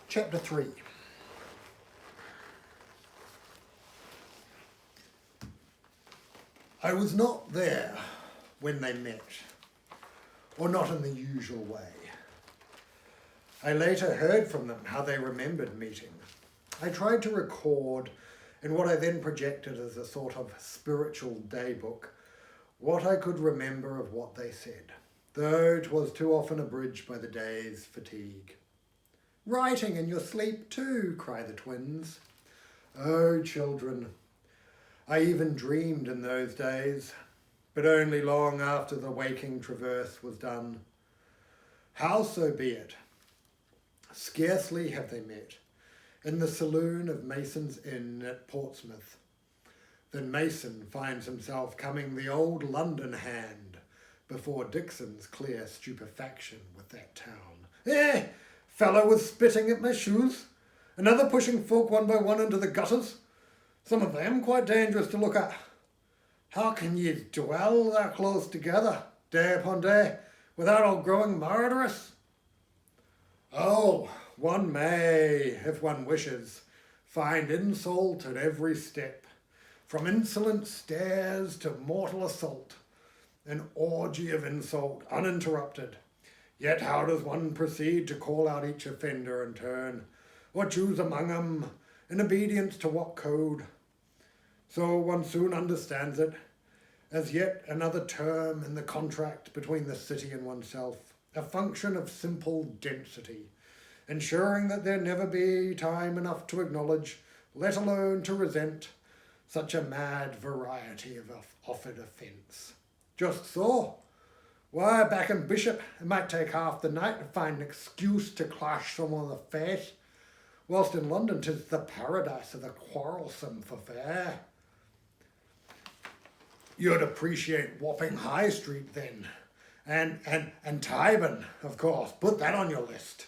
Chapter 3. I was not there when they met, or not in the usual way. I later heard from them how they remembered meeting. I tried to record, in what I then projected as a sort of spiritual daybook, what I could remember of what they said, though 'twas too often abridged by the day's fatigue. "Writing in your sleep too," cry the twins. Oh, children, I even dreamed in those days, but only long after the waking traverse was done. Howsoever, scarcely have they met, in the saloon of Mason's Inn at Portsmouth, than Mason finds himself coming the old London hand before Dixon's clear stupefaction with that town. Fellow was spitting at my shoes, another pushing folk one by one into the gutters, some of them quite dangerous to look at. How can ye dwell that close together, day upon day, without all growing murderous? Oh, one may, if one wishes, find insult at every step, from insolent stares to mortal assault, an orgy of insult uninterrupted. Yet how does one proceed to call out each offender in turn, or choose among them, in obedience to what code? So one soon understands it, as yet another term in the contract between the city and oneself, a function of simple density, ensuring that there never be time enough to acknowledge, let alone to resent, such a mad variety of offered offence. Just so. Why, back in Bishop, it might take half the night to find an excuse to clash someone in the face, whilst in London 'tis the paradise of the quarrelsome for fair. You'd appreciate Wapping High Street then, and Tyburn, of course. Put that on your list.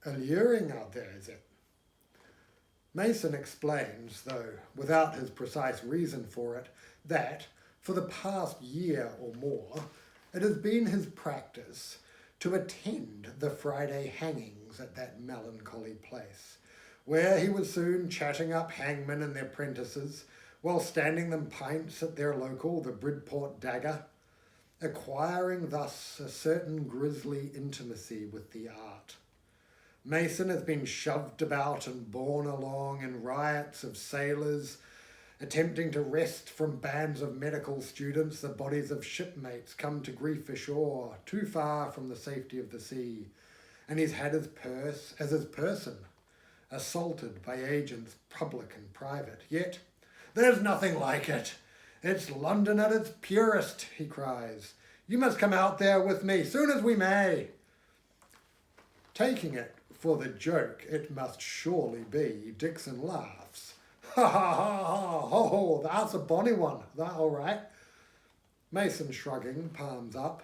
Alluring out there, is it? Mason explains, though without his precise reason for it, that for the past year or more it has been his practice to attend the Friday hangings at that melancholy place, where he was soon chatting up hangmen and their apprentices, while standing them pints at their local, the Bridport Dagger, acquiring thus a certain grisly intimacy with the art. Mason has been shoved about and borne along in riots of sailors, attempting to wrest from bands of medical students the bodies of shipmates come to grief ashore, too far from the safety of the sea, and he's had his purse, as his person, assaulted by agents public and private. Yet there's nothing like it. It's London at its purest, he cries. You must come out there with me, soon as we may. Taking it for the joke it must surely be, Dixon laughs. Ha ha ha ha, ho, that's a bonny one, that all right. Mason shrugging, palms up.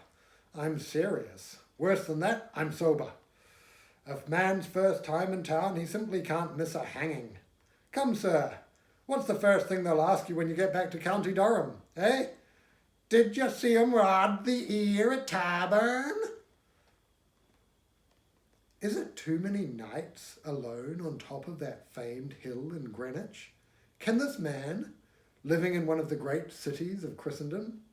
I'm serious. Worse than that, I'm sober. If man's first time in town, he simply can't miss a hanging. Come, sir, what's the first thing they'll ask you when you get back to County Durham, eh? Did you see 'em rod the ear at Tyburn? Is it too many nights alone on top of that famed hill in Greenwich? Can this man, living in one of the great cities of Christendom,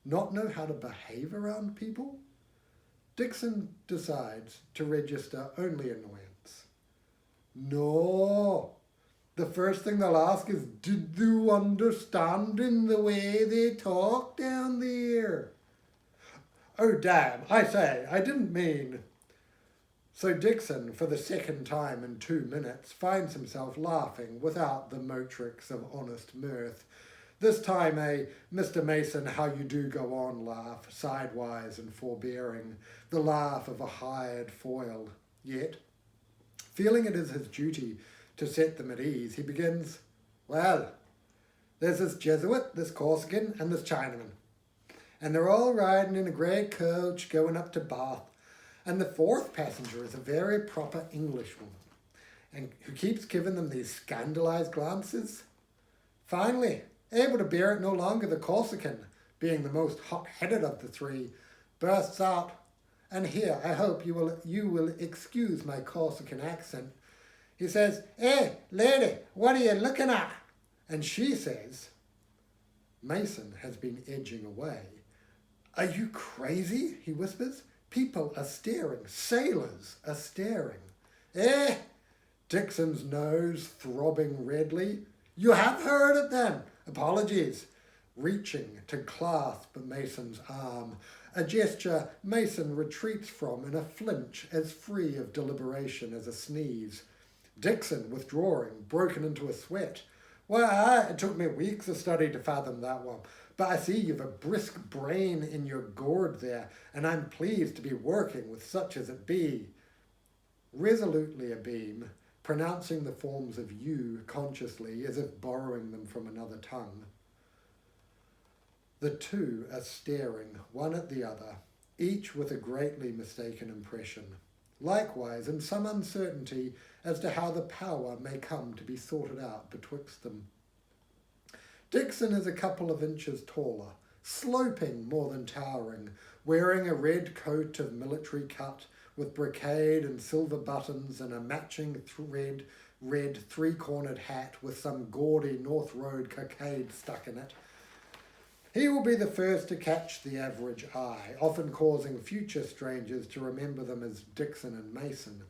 not know how to behave around people? Dixon decides to register only annoyance. No, the first thing they'll ask is, did you understand in the way they talk down there? Oh, damn, I say, I didn't mean... So Dixon, for the second time in 2 minutes, finds himself laughing without the motrix of honest mirth. This time a Mr. Mason, how you do go on laugh, sidewise and forbearing, the laugh of a hired foil. Yet, feeling it is his duty to set them at ease, he begins, well, there's this Jesuit, this Corsican, and this Chinaman, and they're all riding in a grey coach going up to Bath. And the fourth passenger is a very proper Englishwoman, and who keeps giving them these scandalised glances. Finally, able to bear it no longer, the Corsican, being the most hot-headed of the three, bursts out, And here, I hope you will excuse my Corsican accent. He says, "Hey, lady, what are you looking at?" And she says, Mason has been edging away. "Are you crazy?" he whispers. "People are staring. Sailors are staring." "Eh?" Dixon's nose throbbing redly. "You have heard it then. Apologies." Reaching to clasp Mason's arm, a gesture Mason retreats from in a flinch as free of deliberation as a sneeze. Dixon, withdrawing, broken into a sweat. "Well, it took me weeks of study to fathom that one, but I see you've a brisk brain in your gourd there, and I'm pleased to be working with such as it be." Resolutely abeam, pronouncing the forms of you consciously as if borrowing them from another tongue. The two are staring, one at the other, each with a greatly mistaken impression, likewise in some uncertainty as to how the power may come to be sorted out betwixt them. Dixon is a couple of inches taller, sloping more than towering, wearing a red coat of military cut with brocade and silver buttons and a matching red three-cornered hat with some gaudy North Road cockade stuck in it. He will be the first to catch the average eye, often causing future strangers to remember them as Dixon and Mason.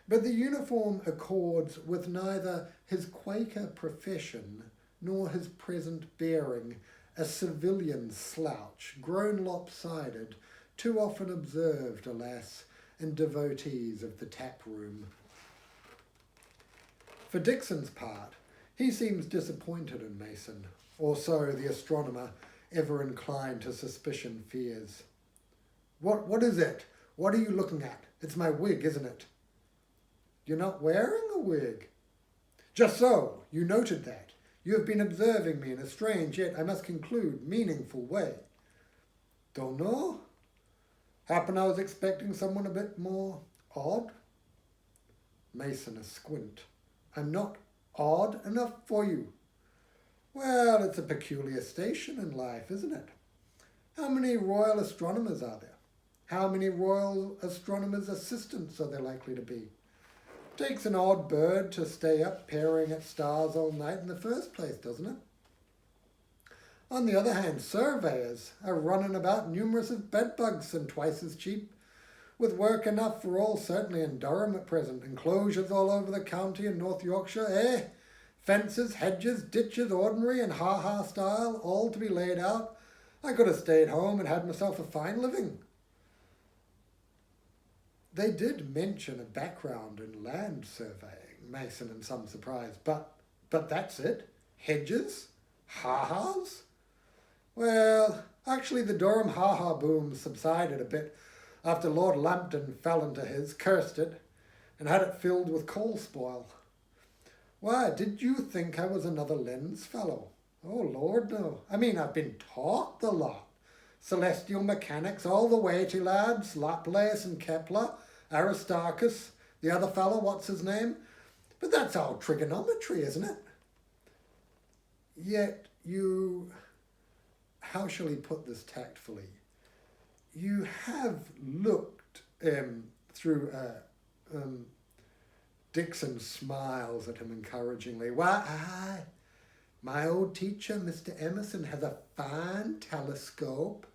But the uniform accords with neither his Quaker profession nor his present bearing, a civilian slouch, grown lopsided, too often observed, alas, in devotees of the tap room. For Dixon's part, he seems disappointed in Mason, or so the astronomer, ever inclined to suspicion, fears. What is it? What are you looking at? It's my wig, isn't it?" "You're not wearing a wig." "Just so. You noted that. You have been observing me in a strange, yet I must conclude, meaningful way." "Don't know. Happen I was expecting someone a bit more odd." Mason a squint. "I'm not odd enough for you." "Well, it's a peculiar station in life, isn't it? How many royal astronomers are there? How many royal astronomers' assistants are there likely to be? Takes an odd bird to stay up peering at stars all night in the first place, doesn't it? On the other hand, surveyors are running about numerous of bedbugs and twice as cheap, with work enough for all, certainly in Durham at present, enclosures all over the county in North Yorkshire, eh? Fences, hedges, ditches, ordinary and ha-ha style, all to be laid out. I could have stayed home and had myself a fine living." They did mention a background in land surveying, Mason in some surprise, but that's it? Hedges? Ha-has? Well, actually the Durham ha-ha boom subsided a bit after Lord Lambton fell into his, cursed it, and had it filled with coal spoil. Why, did you think I was another lens fellow? Oh, Lord, no. I mean, I've been taught the lot. Celestial mechanics, all the weighty lads, Laplace and Kepler, Aristarchus, the other fellow, what's his name? But that's all trigonometry, isn't it? Yet you, how shall he put this tactfully? You have looked through Dixon smiles at him encouragingly. "Why, aye, my old teacher, Mr. Emerson, has a fine telescope,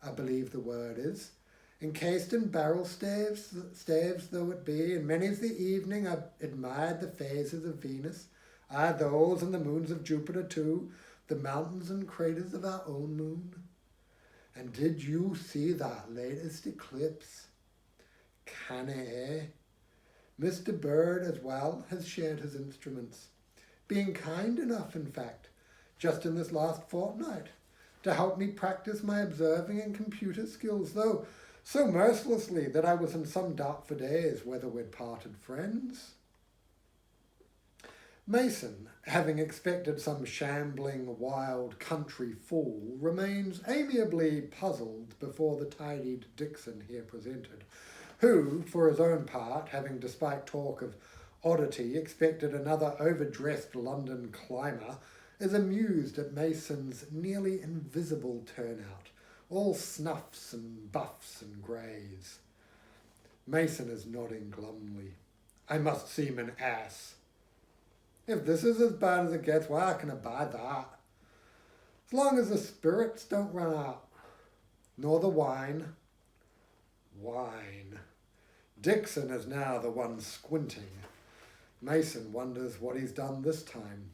I believe the word is, encased in barrel staves though it be, and many's the evening I've admired the phases of Venus, aye, those and the moons of Jupiter too, the mountains and craters of our own moon. And did you see that latest eclipse? Canny, eh? Mr. Bird, as well, has shared his instruments, being kind enough, in fact, just in this last fortnight, to help me practice my observing and computer skills, though so mercilessly that I was in some doubt for days whether we'd parted friends." Mason, having expected some shambling, wild country fool, remains amiably puzzled before the tidied Dixon here presented, who, for his own part, having, despite talk of oddity, expected another overdressed London climber, is amused at Mason's nearly invisible turnout, all snuffs and buffs and greys. Mason is nodding glumly. I must seem an ass. If this is as bad as it gets, why can I buy that? As long as the spirits don't run out. Nor the wine. Wine. Dixon is now the one squinting. Mason wonders what he's done this time.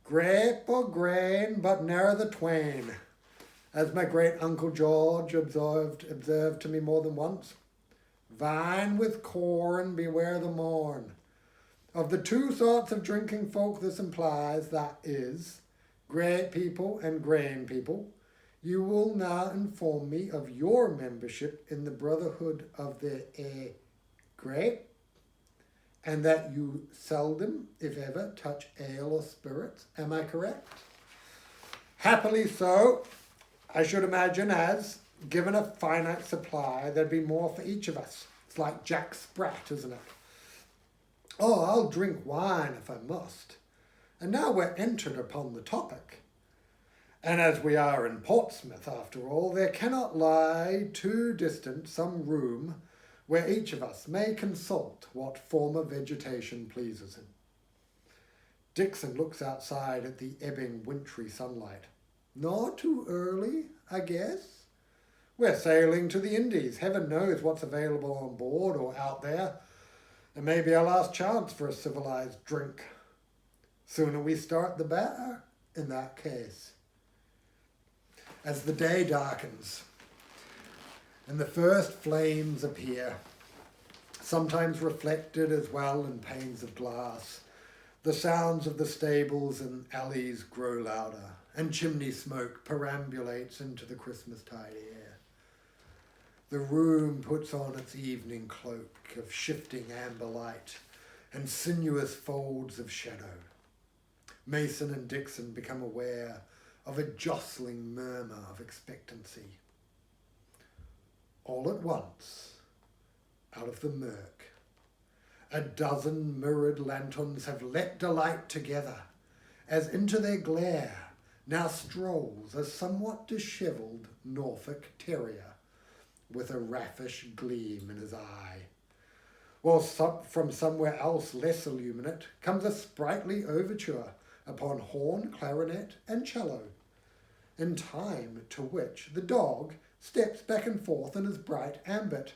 Grape or grain, but ne'er the twain, as my great Uncle George observed to me more than once. Vine with corn, beware the morn. Of the two sorts of drinking folk this implies, that is, great people and grain people, you will now inform me of your membership in the Brotherhood of the Grape, and that you seldom, if ever, touch ale or spirits. Am I correct? Happily so. I should imagine, as, given a finite supply, there'd be more for each of us. It's like Jack Sprat, isn't it? Oh, I'll drink wine if I must. And now we're entered upon the topic. And as we are in Portsmouth, after all, there cannot lie too distant some room where each of us may consult what form of vegetation pleases him. Dixon looks outside at the ebbing wintry sunlight. Not too early, I guess. We're sailing to the Indies. Heaven knows what's available on board or out there. It may be our last chance for a civilized drink. Sooner we start, the better, in that case. As the day darkens, and the first flames appear, sometimes reflected as well in panes of glass, the sounds of the stables and alleys grow louder, and chimney smoke perambulates into the Christmastide air. The room puts on its evening cloak of shifting amber light and sinuous folds of shadow. Mason and Dixon become aware of a jostling murmur of expectancy. All at once, out of the murk, a dozen mirrored lanterns have leapt alight together, as into their glare now strolls a somewhat dishevelled Norfolk terrier, with a raffish gleam in his eye, while from somewhere else less illuminate comes a sprightly overture upon horn, clarinet, and cello, in time to which the dog steps back and forth in his bright ambit.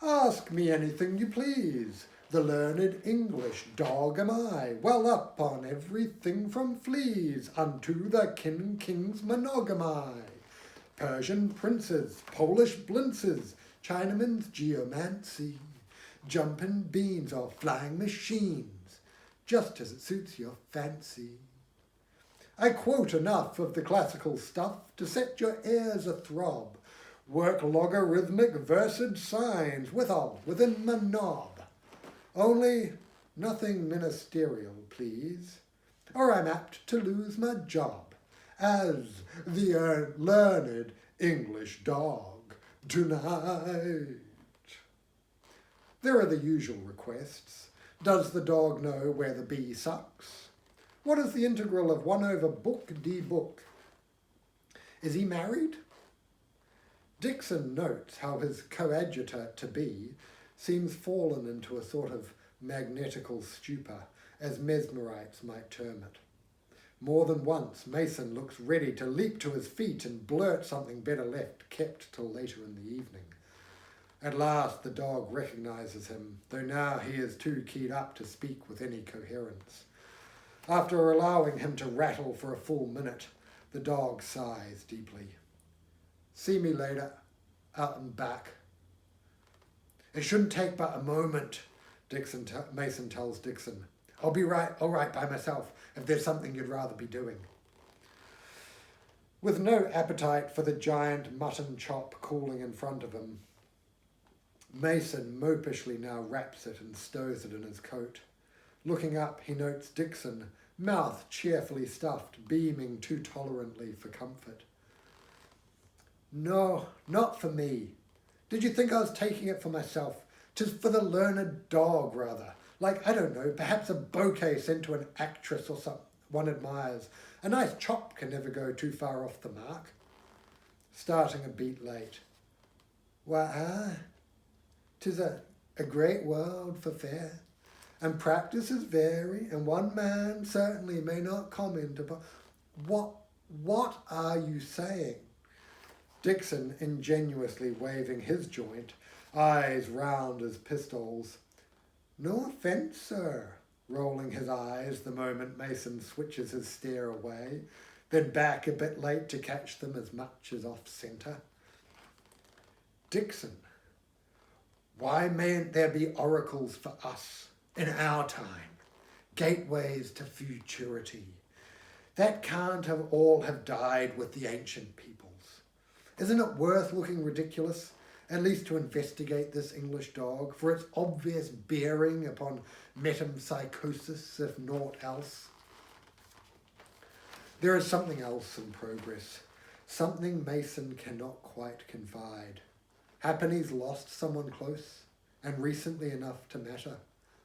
Ask me anything you please, the learned English dog am I, well up on everything from fleas unto the king's monogamy. Persian princes, Polish blintzes, Chinaman's geomancy, jumping beans or flying machines, just as it suits your fancy. I quote enough of the classical stuff to set your ears athrob, work logarithmic versed signs withal within my knob. Only nothing ministerial, please, or I'm apt to lose my job as the learned English dog tonight. There are the usual requests. Does the dog know where the bee sucks? What is the integral of 1 over book d book? Is he married? Dixon notes how his coadjutor-to-be seems fallen into a sort of magnetical stupor, as mesmerites might term it. More than once, Mason looks ready to leap to his feet and blurt something better left kept till later in the evening. At last the dog recognises him, though now he is too keyed up to speak with any coherence. After allowing him to rattle for a full minute, the dog sighs deeply. See me later, out and back. It shouldn't take but a moment, Mason tells Dixon. I'll be all right by myself if there's something you'd rather be doing. With no appetite for the giant mutton chop cooling in front of him, Mason mopishly now wraps it and stows it in his coat. Looking up, he notes Dixon, mouth cheerfully stuffed, beaming too tolerantly for comfort. No, not for me. Did you think I was taking it for myself? 'Tis for the learned dog, rather. Like, I don't know, perhaps a bouquet sent to an actress or something one admires. A nice chop can never go too far off the mark. Starting a beat late. Why, 'tis a great world for fair, and practices vary, and one man certainly may not comment upon. What are you saying? Dixon ingenuously waving his joint, eyes round as pistols. No offence, sir, rolling his eyes the moment Mason switches his stare away, then back a bit late to catch them as much as off-centre. Dixon, why mayn't there be oracles for us in our time, gateways to futurity? That can't have all have died with the ancient peoples. Isn't it worth looking ridiculous, at least to investigate this English dog, for its obvious bearing upon metempsychosis, if naught else? There is something else in progress, something Mason cannot quite confide. Happen he's lost someone close, and recently enough to matter.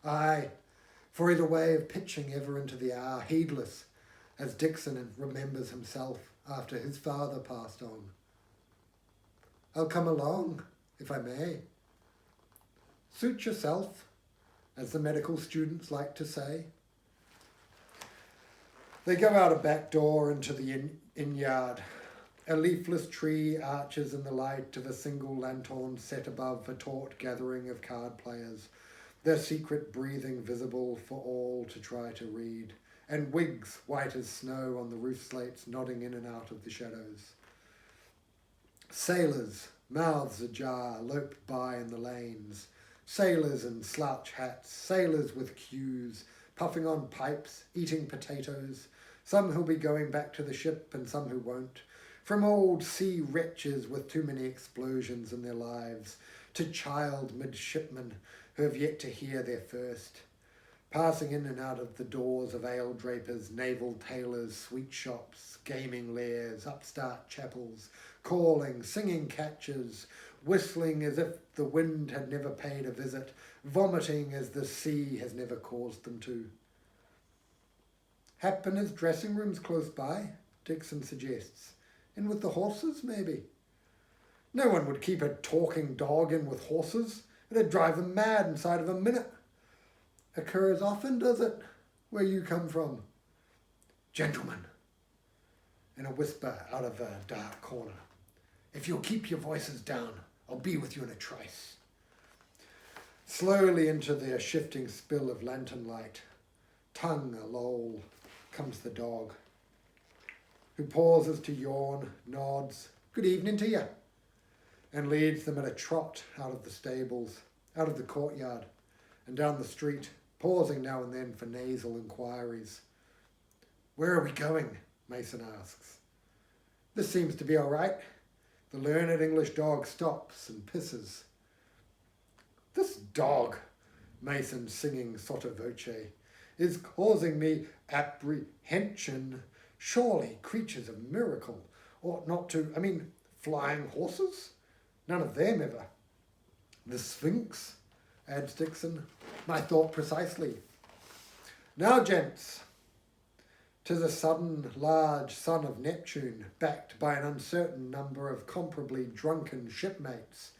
Aye, for he's a way of pitching ever into the hour, heedless, as Dixon remembers himself after his father passed on. I'll come along, if I may. Suit yourself, as the medical students like to say. They go out a back door into the inn-yard. A leafless tree arches in the light of a single lanthorn set above a taut gathering of card players, their secret breathing visible for all to try to read, and wigs white as snow on the roof slates nodding in and out of the shadows. Sailors, mouths ajar, lope by in the lanes. Sailors in slouch hats, sailors with queues, puffing on pipes, eating potatoes, some who'll be going back to the ship and some who won't, from old sea wretches with too many explosions in their lives, to child midshipmen who have yet to hear their first, passing in and out of the doors of ale drapers, naval tailors, sweet shops, gaming lairs, upstart chapels, calling, singing catches, whistling as if the wind had never paid a visit, vomiting as the sea has never caused them to. Happen his dressing room's close by, Dixon suggests. In with the horses, maybe. No one would keep a talking dog in with horses. It'd drive them mad inside of a minute. Occurs often, does it, where you come from? Gentlemen, in a whisper out of a dark corner, if you'll keep your voices down, I'll be with you in a trice. Slowly into their shifting spill of lantern light, tongue a-loll, comes the dog, who pauses to yawn, nods, good evening to you, and leads them at a trot out of the stables, out of the courtyard, and down the street, pausing now and then for nasal inquiries. Where are we going? Mason asks. This seems to be all right. The learned English dog stops and pisses. This dog, Mason singing sotto voce, is causing me apprehension. Surely creatures of miracle ought not to, flying horses? None of them ever. The Sphinx, adds Dixon. My thought precisely. Now, gents, 'tis a sudden large son of Neptune, backed by an uncertain number of comparably drunken shipmates.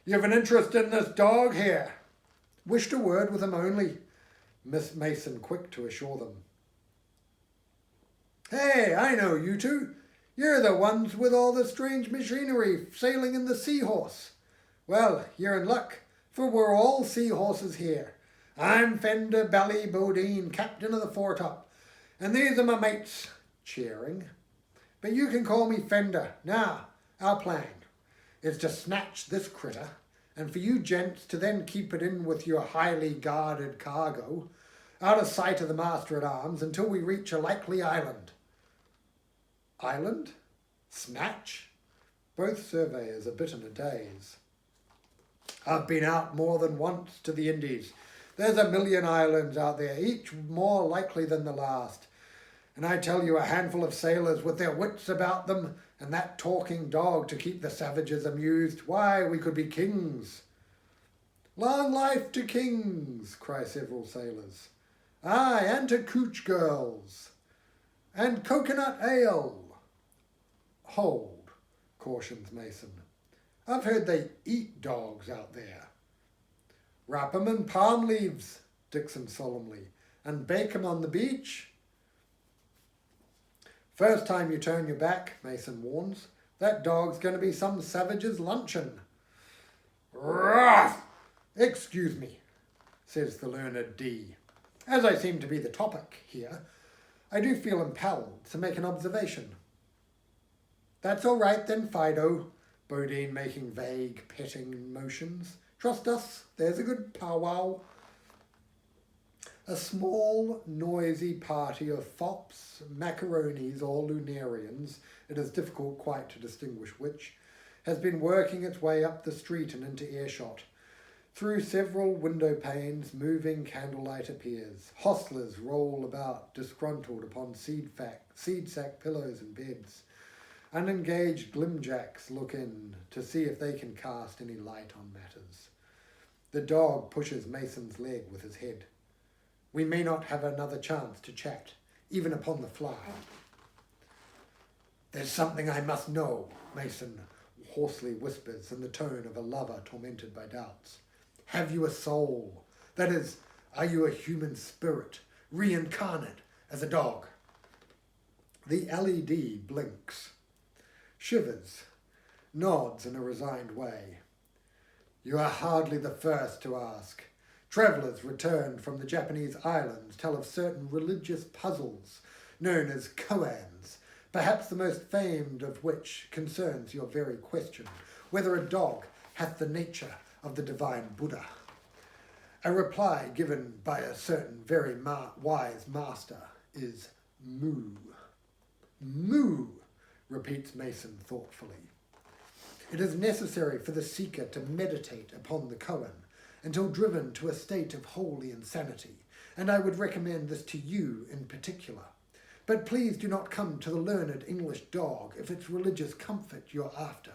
You've an interest in this dog here. Wished a word with him only, Miss Mason quick to assure them. Hey, I know you two. You're the ones with all the strange machinery sailing in the Seahorse. Well, you're in luck, for we're all seahorses here. I'm Fender Ballybodine, captain of the foretop, and these are my mates, cheering. But you can call me Fender. Now, our plan is to snatch this critter, and for you gents to then keep it in with your highly guarded cargo, out of sight of the master-at-arms until we reach a likely island. Island? Snatch? Both surveyors a bit in a daze. I've been out more than once to the Indies. There's a million islands out there, each more likely than the last. And I tell you, a handful of sailors with their wits about them and that talking dog to keep the savages amused, why, we could be kings. Long life to kings, cry several sailors. Aye, and to cooch girls. And coconut ale. Hold, cautions Mason. I've heard they eat dogs out there. Wrap 'em in palm leaves, Dixon solemnly, and bake 'em on the beach. First time you turn your back, Mason warns, that dog's going to be some savage's luncheon. Ruff! Excuse me, says the learned D. As I seem to be the topic here, I do feel impelled to make an observation. That's all right then, Fido, Bodine making vague petting motions. Trust us, there's a good powwow. A small, noisy party of fops, macaronis, or lunarians, it is difficult quite to distinguish which, has been working its way up the street and into earshot. Through several window panes, moving candlelight appears. Hostlers roll about, disgruntled upon seed sack pillows and beds. Unengaged glimjacks look in to see if they can cast any light on matters. The dog pushes Mason's leg with his head. We may not have another chance to chat, even upon the fly. There's something I must know, Mason hoarsely whispers in the tone of a lover tormented by doubts. Have you a soul? That is, are you a human spirit, reincarnate as a dog? The LED blinks, shivers, nods in a resigned way. You are hardly the first to ask. Travellers returned from the Japanese islands tell of certain religious puzzles known as koans, perhaps the most famed of which concerns your very question, whether a dog hath the nature of the divine Buddha. A reply given by a certain very wise master is moo. Moo, repeats Mason thoughtfully. It is necessary for the seeker to meditate upon the koan until driven to a state of holy insanity, and I would recommend this to you in particular. But please do not come to the learned English dog if it's religious comfort you're after.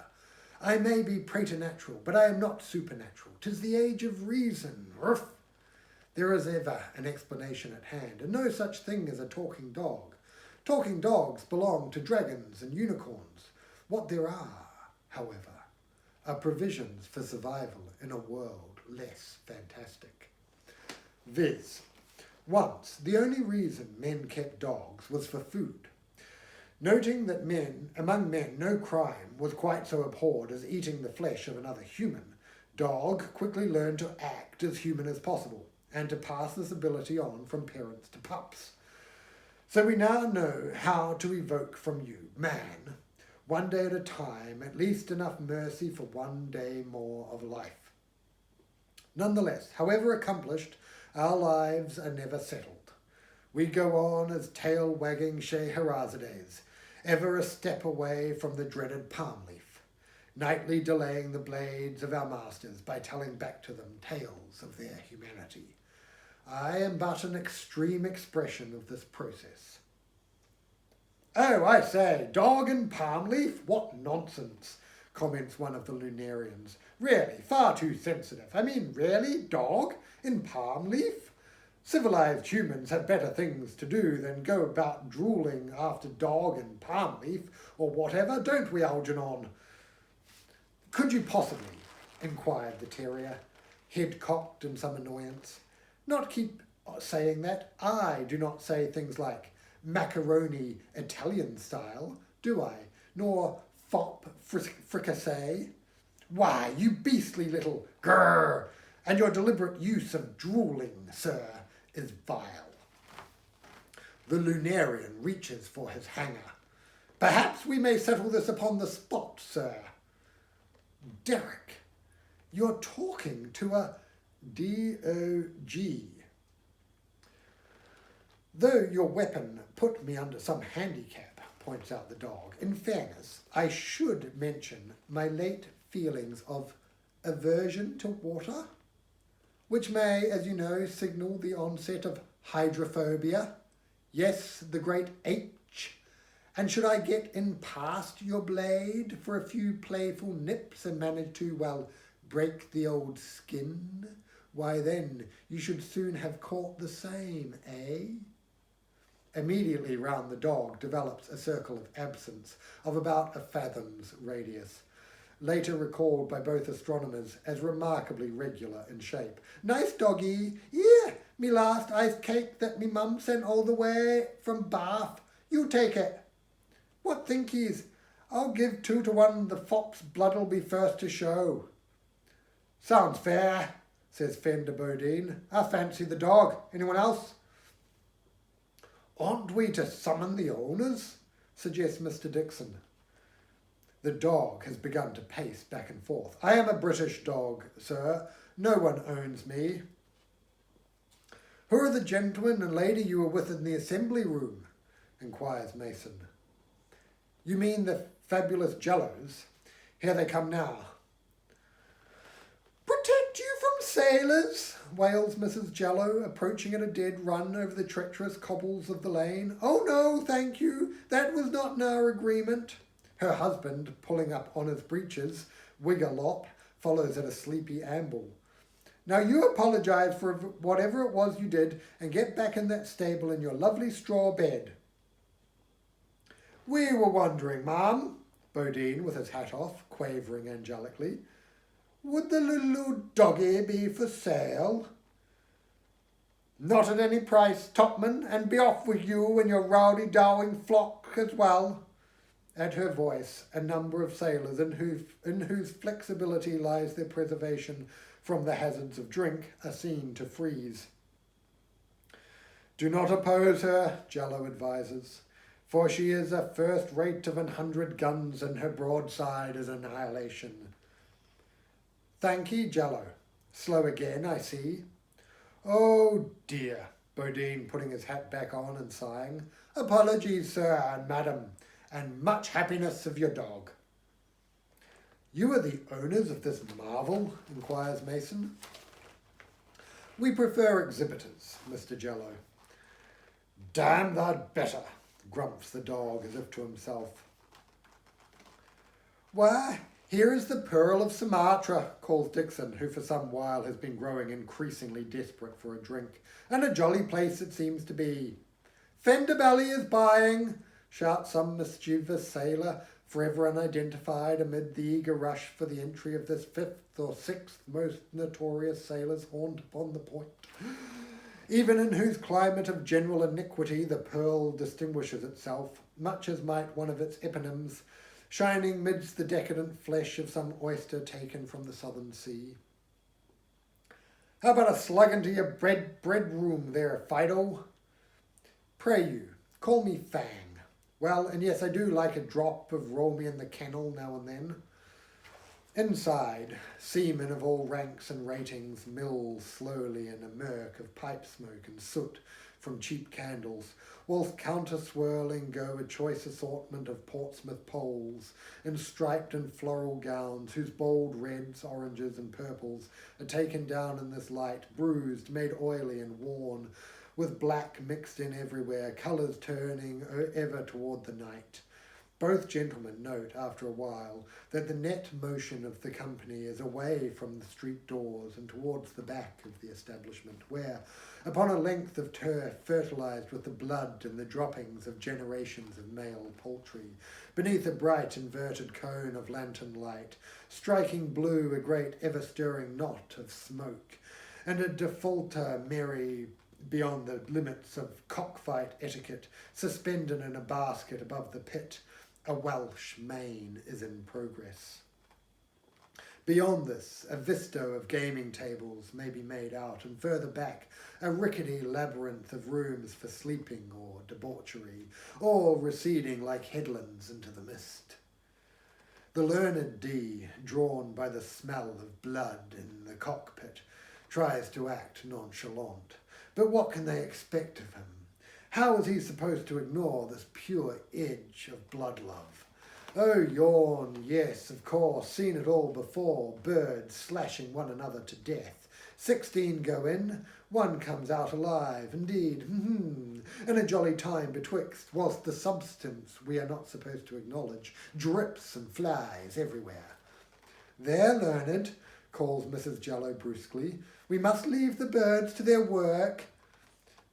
I may be preternatural, but I am not supernatural. 'Tis the age of reason. Ruff. There is ever an explanation at hand, and no such thing as a talking dog. Talking dogs belong to dragons and unicorns. What there are, however, are provisions for survival in a world less fantastic. Viz. Once, the only reason men kept dogs was for food. Noting that among men no crime was quite so abhorred as eating the flesh of another human, dog quickly learned to act as human as possible, and to pass this ability on from parents to pups. So we now know how to evoke from you, man, one day at a time, at least enough mercy for one day more of life. Nonetheless, however accomplished, our lives are never settled. We go on as tail-wagging Scheherazades, ever a step away from the dreaded palm leaf, nightly delaying the blades of our masters by telling back to them tales of their humanity. I am but an extreme expression of this process. Oh, I say, dog and palm leaf? What nonsense, comments one of the lunarians. Really, far too sensitive. I mean, really, dog in palm leaf? Civilized humans have better things to do than go about drooling after dog and palm leaf or whatever, don't we, Algernon? Could you possibly, inquired the terrier, head cocked in some annoyance, not keep saying that? I do not say things like macaroni Italian style, do I? Nor fop fricassee? Why, you beastly little grrr, and your deliberate use of drooling, sir, is vile. The lunarian reaches for his hanger. Perhaps we may settle this upon the spot, sir. Derek, you're talking to a D.O.G. Though your weapon put me under some handicap, points out the dog, in fairness, I should mention my late feelings of aversion to water, which may, as you know, signal the onset of hydrophobia. Yes, the great H. And should I get in past your blade for a few playful nips and manage to, well, break the old skin, why then you should soon have caught the same, eh? Immediately round the dog develops a circle of absence of about a fathom's radius. later recalled by both astronomers as remarkably regular in shape. Nice doggy. Yeah, me last iced cake that me mum sent all the way from Bath. You take it. What think yous? I'll give 2-1 the fop's blood'll be first to show. Sounds fair, says Fender Bodine. I fancy the dog. Anyone else? Aren't we to summon the owners? Suggests Mr. Dixon. The dog has begun to pace back and forth. I am a British dog, sir. No one owns me. Who are the gentleman and lady you were with in the assembly room? Inquires Mason. You mean the fabulous Jellos? Here they come now. Protect you from sailors, wails Mrs. Jello, approaching at a dead run over the treacherous cobbles of the lane. Oh no, thank you. That was not in our agreement. Her husband, pulling up on his breeches, wig-a-lop, follows at a sleepy amble. Now you apologise for whatever it was you did and get back in that stable in your lovely straw bed. We were wondering, ma'am, Bodine, with his hat off, quavering angelically, would the little doggy be for sale? Not at any price, Topman, and be off with you and your rowdy-dowing flock as well. At her voice, a number of sailors in whose flexibility lies their preservation from the hazards of drink are seen to freeze. Do not oppose her, Jello advises, for she is a first rate of 100 guns and her broadside is annihilation. Thank ye, Jello. Slow again, I see. Oh dear, Bodine, putting his hat back on and sighing. Apologies, sir and madam, and much happiness of your dog. You are the owners of this marvel? Inquires Mason. We prefer exhibitors, Mr. Jello. Damn thou'd better, grumps the dog as if to himself. Why, here is the Pearl of Sumatra, calls Dixon, who for some while has been growing increasingly desperate for a drink. And a jolly place it seems to be. Fenderbelly is buying, shouts some mischievous sailor, forever unidentified amid the eager rush for the entry of this 5th or 6th most notorious sailor's haunt upon the point, even in whose climate of general iniquity the Pearl distinguishes itself, much as might one of its eponyms, shining midst the decadent flesh of some oyster taken from the southern sea. How about a slug into your bread room there, Fido? Pray you, call me Fang. Well, and yes, I do like a drop of roll me in the kennel now and then. Inside, seamen of all ranks and ratings mill slowly in a murk of pipe smoke and soot from cheap candles, whilst counter-swirling go a choice assortment of Portsmouth poles in striped and floral gowns whose bold reds, oranges and purples are taken down in this light, bruised, made oily and worn, with black mixed in everywhere, colours turning ever toward the night. Both gentlemen note, after a while, that the net motion of the company is away from the street doors and towards the back of the establishment, where, upon a length of turf fertilised with the blood and the droppings of generations of male poultry, beneath a bright inverted cone of lantern light, striking blue a great ever-stirring knot of smoke, and a defaulter merry beyond the limits of cockfight etiquette, suspended in a basket above the pit, a Welsh main is in progress. Beyond this, a vista of gaming tables may be made out, and further back, a rickety labyrinth of rooms for sleeping or debauchery, all receding like headlands into the mist. The learned D, drawn by the smell of blood in the cockpit, tries to act nonchalant. But what can they expect of him? How is he supposed to ignore this pure edge of blood love? Oh, yawn, yes, of course, seen it all before, birds slashing one another to death. 16 go in, 1 comes out alive, indeed, and a jolly time betwixt, whilst the substance we are not supposed to acknowledge drips and flies everywhere. There, learned, calls Mrs. Jello brusquely, we must leave the birds to their work.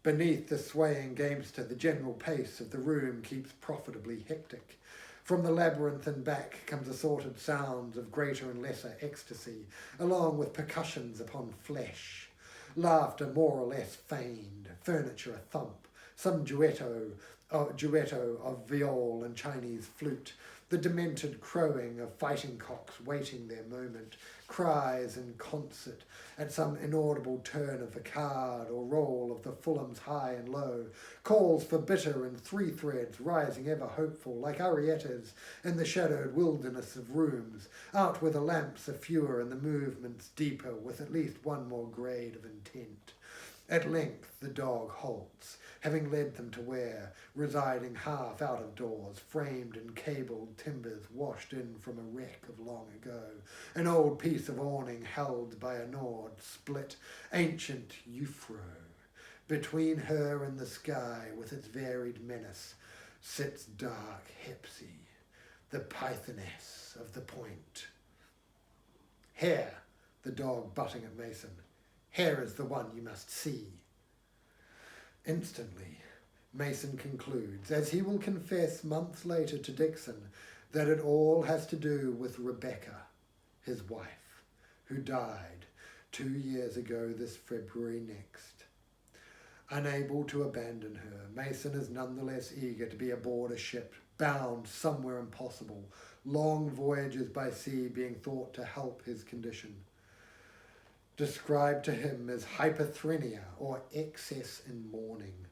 Beneath the swaying gamester, the general pace of the room keeps profitably hectic. From the labyrinth and back comes assorted sounds of greater and lesser ecstasy, along with percussions upon flesh. Laughter more or less feigned, furniture a thump, some duetto of viol and Chinese flute, the demented crowing of fighting cocks waiting their moment, cries in concert at some inaudible turn of the card or roll of the Fulham's high and low, calls for bitter and three threads rising ever hopeful like ariettas in the shadowed wilderness of rooms, out where the lamps are fewer and the movements deeper with at least one more grade of intent. At length the dog halts, having led them to where, residing half out of doors, framed in cabled timbers washed in from a wreck of long ago, an old piece of awning held by a gnawed, split, ancient euphrone. Between her and the sky, with its varied menace, sits dark Hepsy, the pythoness of the point. Here, the dog butting at Mason, here is the one you must see. Instantly, Mason concludes, as he will confess months later to Dixon, that it all has to do with Rebecca, his wife, who died 2 years ago this February next. Unable to abandon her, Mason is nonetheless eager to be aboard a ship, bound somewhere impossible, long voyages by sea being thought to help his condition. Described to him as hyperthrenia or excess in mourning.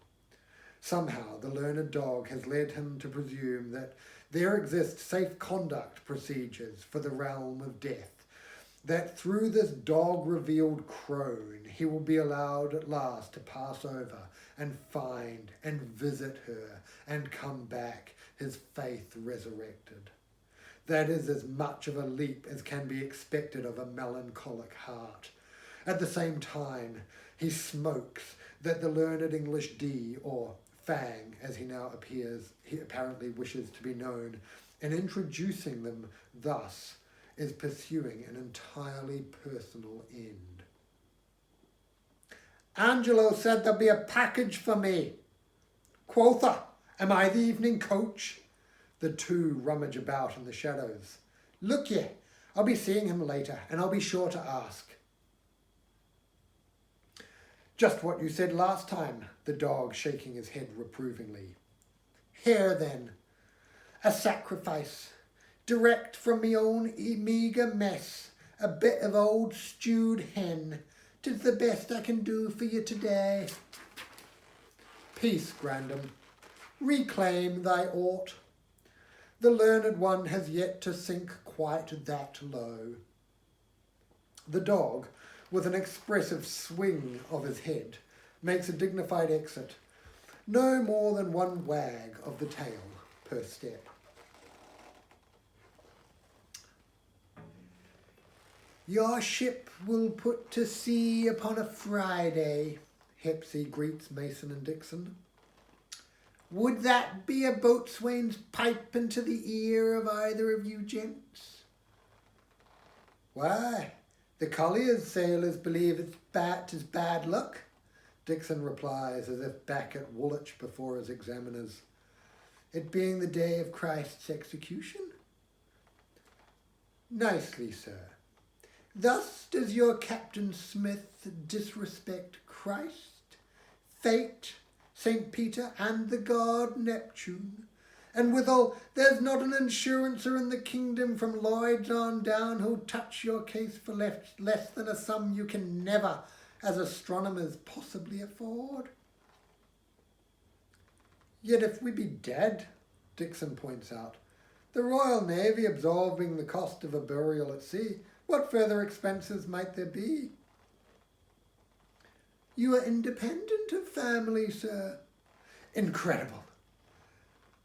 Somehow the learned dog has led him to presume that there exist safe conduct procedures for the realm of death, that through this dog-revealed crone he will be allowed at last to pass over and find and visit her and come back, his faith resurrected. That is as much of a leap as can be expected of a melancholic heart. At the same time, he smokes that the learned English D, or Fang, as he now apparently wishes to be known, in introducing them thus, is pursuing an entirely personal end. Angelo said there'd be a package for me. Quotha, am I the evening coach? The two rummage about in the shadows. Look ye, I'll be seeing him later, and I'll be sure to ask. Just what you said last time, the dog shaking his head reprovingly. Here then, a sacrifice, direct from me own meagre mess, a bit of old stewed hen. 'Tis the best I can do for you today. Peace, Grandam, reclaim thy ought. The learned one has yet to sink quite that low. The dog, with an expressive swing of his head, makes a dignified exit, no more than one wag of the tail per step. Your ship will put to sea upon a Friday, Hepsy greets Mason and Dixon. Would that be a boatswain's pipe into the ear of either of you gents? Why, the colliers' sailors believe it's bad luck, Dixon replies as if back at Woolwich before his examiners. It being the day of Christ's execution? Nicely, sir. Thus does your Captain Smith disrespect Christ, fate, St. Peter, and the god Neptune. And withal, there's not an insurancer in the kingdom from Lloyd's on down who'll touch your case for less than a sum you can never, as astronomers, possibly afford. Yet if we be dead, Dixon points out, the Royal Navy absorbing the cost of a burial at sea, what further expenses might there be? You are independent of family, sir. Incredible.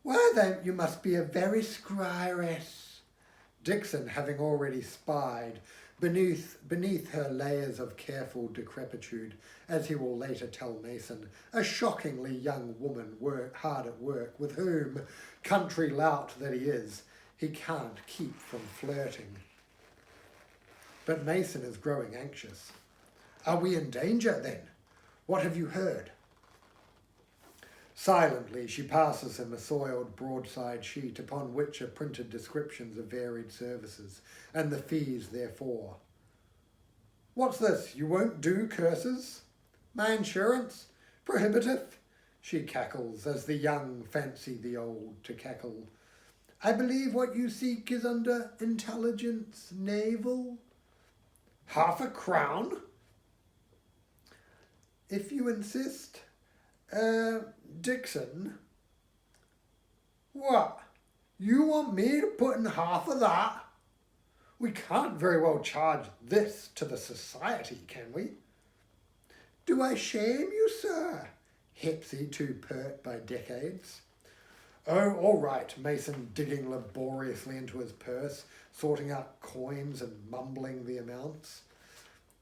Why then you must be a very scrieress. Dixon, having already spied beneath her layers of careful decrepitude, as he will later tell Mason, a shockingly young woman hard at work, with whom, country lout that he is, he can't keep from flirting. But Mason is growing anxious. Are we in danger then? What have you heard? Silently she passes him a soiled broadside sheet upon which are printed descriptions of varied services, and the fees therefore. "What's this? You won't do curses? My insurance? Prohibitive?" she cackles, as the young fancy the old to cackle. "I believe what you seek is under intelligence naval." £half-a-crown? "If you insist. Dixon." "What? You want me to put in half of that? We can't very well charge this to the society, can we?" "Do I shame you, sir?" Hepsy, too pert by decades. "Oh, all right," Mason, digging laboriously into his purse, sorting out coins and mumbling the amounts.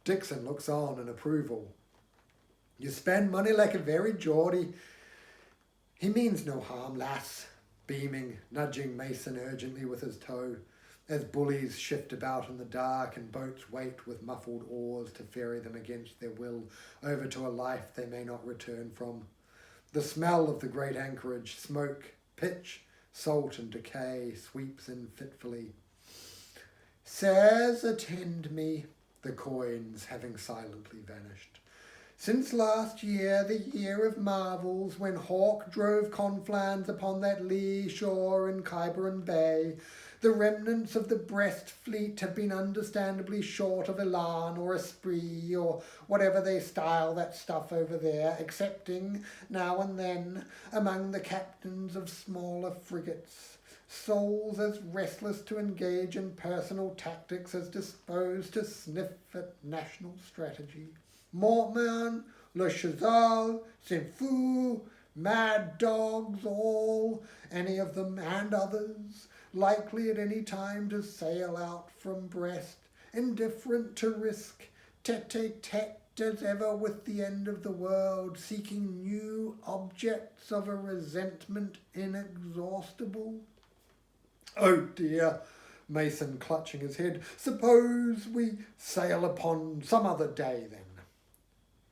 Dixon looks on in approval. "You spend money like a very Geordie. He means no harm, lass," beaming, nudging Mason urgently with his toe, as bullies shift about in the dark and boats wait with muffled oars to ferry them against their will over to a life they may not return from. The smell of the great anchorage, smoke, pitch, salt and decay sweeps in fitfully. "Sirs, attend me," the coins having silently vanished. "Since last year, the year of marvels, when Hawke drove conflans upon that lee shore in Quiberon Bay, the remnants of the Brest fleet have been understandably short of elan or esprit or whatever they style that stuff over there, excepting, now and then, among the captains of smaller frigates, souls as restless to engage in personal tactics as disposed to sniff at national strategy. Mortman, Le Chazal, Saint-Fou, mad dogs all, any of them and others, likely at any time to sail out from Brest, indifferent to risk, tete-a-tete as ever with the end of the world, seeking new objects of a resentment inexhaustible." "Oh dear," Mason clutching his head. "Suppose we sail upon some other day then?"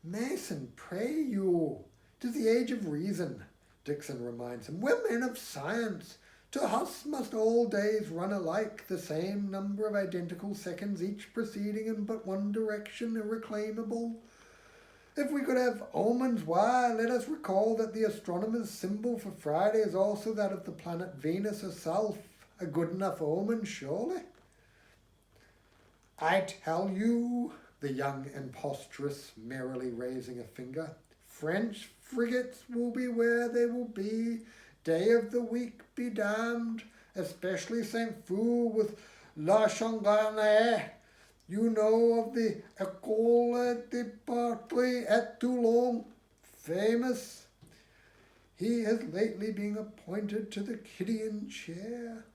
"Mason, pray you, 'tis the age of reason," Dixon reminds him. "We're men of science. To us must all days run alike, the same number of identical seconds, each proceeding in but one direction, irreclaimable. If we could have omens, why, let us recall that the astronomer's symbol for Friday is also that of the planet Venus herself, a good enough omen, surely." "I tell you," the young impostress merrily raising a finger, "French frigates will be where they will be, day of the week be damned, especially Saint-Fou with La Changarnier. You know of the École de Patrie at Toulon, famous. He has lately been appointed to the Kidian chair."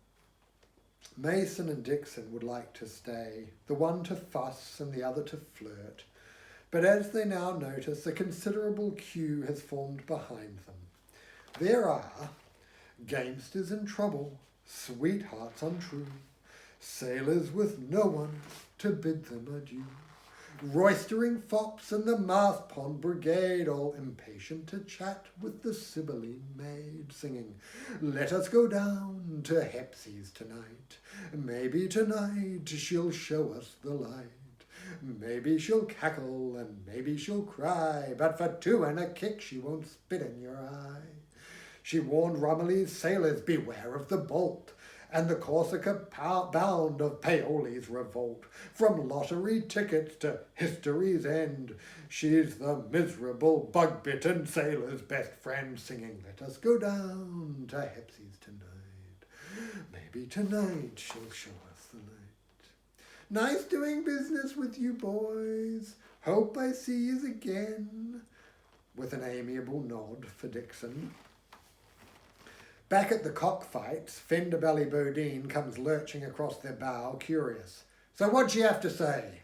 Mason and Dixon would like to stay, the one to fuss and the other to flirt, but as they now notice, a considerable queue has formed behind them. There are gamesters in trouble, sweethearts untrue, sailors with no one to bid them adieu, roistering fops and the mast pond brigade, all impatient to chat with the Sibylline maid, singing, "Let us go down to Hepsy's tonight. Maybe tonight she'll show us the light. Maybe she'll cackle and maybe she'll cry, but for two and a kick she won't spit in your eye. She warned Romilly's sailors, beware of the bolt, and the Corsica bound of Paoli's revolt. From lottery tickets to history's end, she's the miserable, bug-bitten sailor's best friend, singing, 'Let us go down to Hepsy's tonight. Maybe tonight she'll show us the light. Nice doing business with you boys. Hope I see yous again,' with an amiable nod for Dixon. Back at the cockfights, Fenderbelly Bodine comes lurching across their bow, curious. "So what'd she have to say?"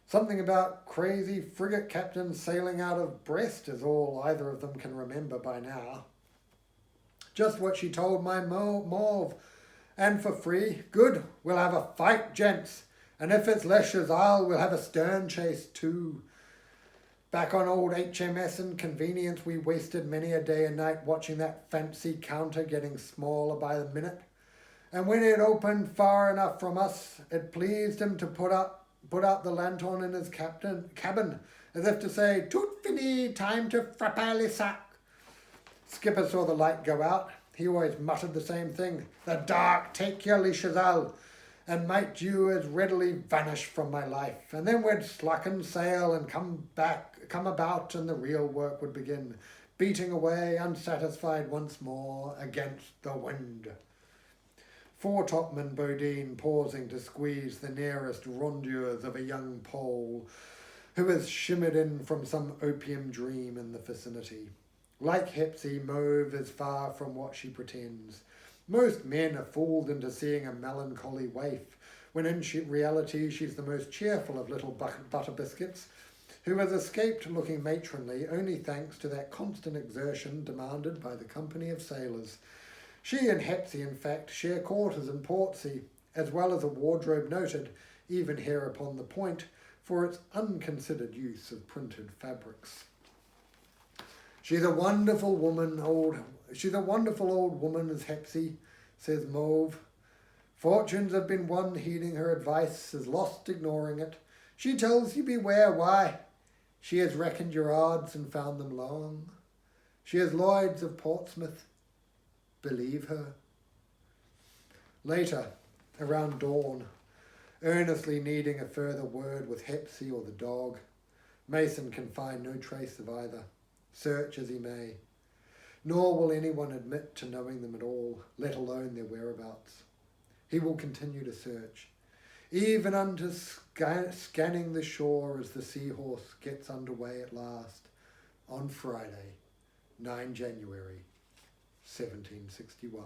"Something about crazy frigate captains sailing out of Brest is all either of them can remember by now." "Just what she told my Mauve. And for free. Good, we'll have a fight, gents. And if it's Les Chazal, we'll have a stern chase too. Back on old HMS and Convenience, we wasted many a day and night watching that fancy counter getting smaller by the minute. And when it opened far enough from us, it pleased him to put out the lantern in his cabin, as if to say, "Tout fini, time to frapper les sacs." Skipper saw the light go out. He always muttered the same thing, "The dark, take your leashes out," and might you as readily vanish from my life. And then we'd slacken sail and come about, and the real work would begin, beating away, unsatisfied once more, against the wind. Foretopman Bodine pausing to squeeze the nearest rondures of a young Pole who has shimmered in from some opium dream in the vicinity. Like Hepsy, Mauve is far from what she pretends. Most men are fooled into seeing a melancholy waif, when in reality she's the most cheerful of little butter biscuits, who has escaped looking matronly only thanks to that constant exertion demanded by the company of sailors. She and Hepsy, in fact, share quarters in Portsea, as well as a wardrobe noted, even here upon the Point, for its unconsidered use of printed fabrics. She's a wonderful old woman, is Hepsy, says Mauve. Fortunes have been won heeding her advice, is lost ignoring it. She tells you beware why. She has reckoned your odds and found them long. She is Lloyd's of Portsmouth. Believe her. Later, around dawn, earnestly needing a further word with Hepsy or the dog, Mason can find no trace of either, search as he may. Nor will anyone admit to knowing them at all, let alone their whereabouts. He will continue to search, even unto scanning the shore as the Seahorse gets underway at last, on Friday, 9 January, 1761.